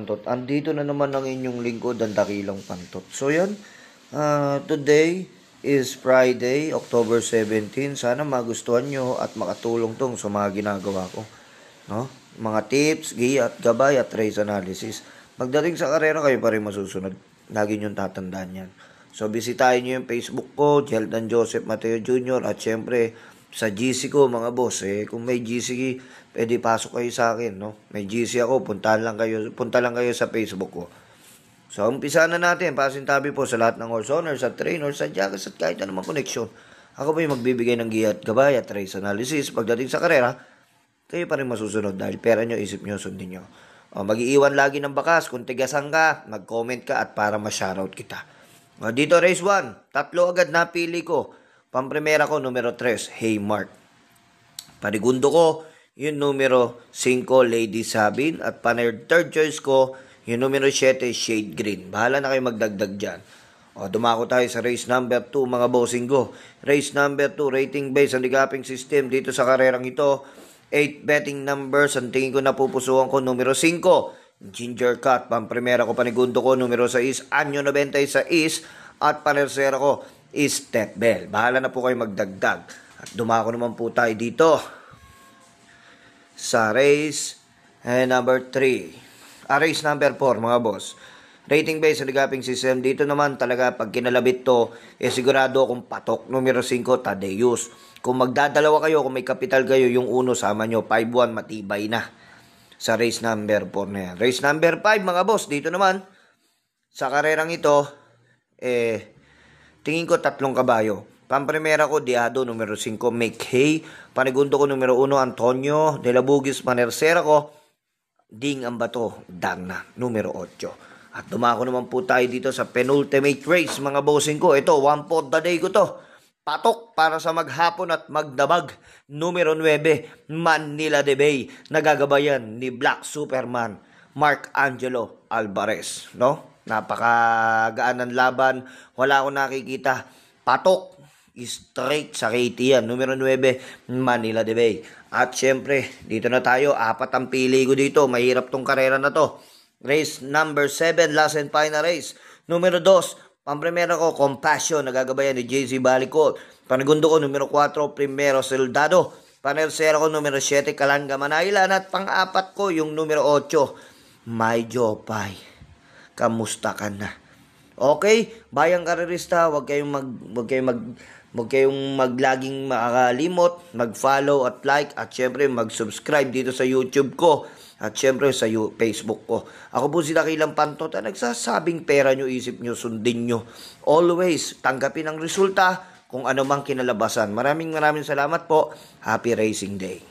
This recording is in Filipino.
Pantot. Andito na naman ang inyong lingkod, ang Dakilang Pantot. So yan, today is Friday, October 17. Sana magustuhan nyo at makatulong tong sa mga ginagawa ko. No? Mga tips, at gabay at race analysis. Pagdating sa karera, kayo pa rin masusunod. Lagi nyo tatandaan yan. So bisitahin nyo yung Facebook ko, Jeldan Joseph Mateo Jr. At syempre, sa GC ko mga boss, kung may GC, pwede pasok kayo sa akin, no? May GC ako, punta lang kayo sa Facebook ko. So, umpisa na natin, pasintabi po sa lahat ng horse owners at trainers at jackets at kahit anumang connection. Ako po yung magbibigay ng giya at gabay at race analysis. Pagdating sa karera, kayo pa rin masusunod dahil pera nyo, isip nyo, sundin nyo. Mag-iiwan lagi ng bakas, kung tigasan ka, mag-comment ka at para ma-shoutout kita. Dito race 1, 3 agad napili ko. Pamprimera ko, numero 3, Haymark. Panigundo ko, yung numero 5, Lady Sabin. At third choice ko, yung numero 7, Shade Green. Bahala na kayo magdagdag dyan. Dumako tayo sa race number 2, mga bossing ko. Race number 2, rating based ang ligaping system. Dito sa karerang ito, 8 betting numbers. Ang tingin ko napupusuan ko, numero 5, Ginger Cut. Pamprimera ko, panigundo ko, numero 6, Anyo 96. At panersera ko, is Step Bell. Bahala na po kayo magdagdag. At dumako naman po tayo dito sa race number 3. Race number 4, mga boss. Rating based sa ligaping system. Dito naman talaga pag kinalabit to, sigurado akong patok. Numero 5, Tadeus. Kung magdadalawa kayo, kung may kapital kayo, yung uno sama nyo, 5-1, matibay na. Sa race number 4 na yan. Race number 5, mga boss. Dito naman, sa karerang ito, tingin ko 3 kabayo. Pamprimera ko, Diado, numero 5, McKay. Panigundo ko, numero 1, Antonio. De la Bugis, panersera ko, Ding Ambato, Dagna, numero 8. At dumako naman po tayo dito sa penultimate race, mga bossing ko. Ito, 1 for the day ko to. Patok para sa maghapon at magdabag. Numero 9, Manila de Bay. Nagagabayan ni Black Superman, Mark Angelo Alvarez. No? Napakagaan ng laban. Wala akong nakikita. Patok. Straight sa KT yan. Numero 9, Manila de Bay. At syempre, dito na tayo. 4 ang pili ko dito. Mahirap tong karera na to. Race number 7, last and final race. Numero 2, pamprimera ko, Compassion. Nagagabayan ni JC Balicot. Panigundo ko, numero 4, Primero Soldado. Panersera ko, numero 7, Kalanga Manailan. At pang-4 ko, yung numero 8, May Jopay. Kamusta ka na? Okay, bayang karerista, wag kayong maglaging makakalimot, mag-follow at like at syempre mag-subscribe dito sa YouTube ko at syempre sa Facebook ko. Ako po si Dakilang Pantot at nagsasabing pera nyo, isip nyo, sundin nyo. Always tanggapin ang resulta kung ano mang kinalabasan. Maraming salamat po. Happy Racing Day.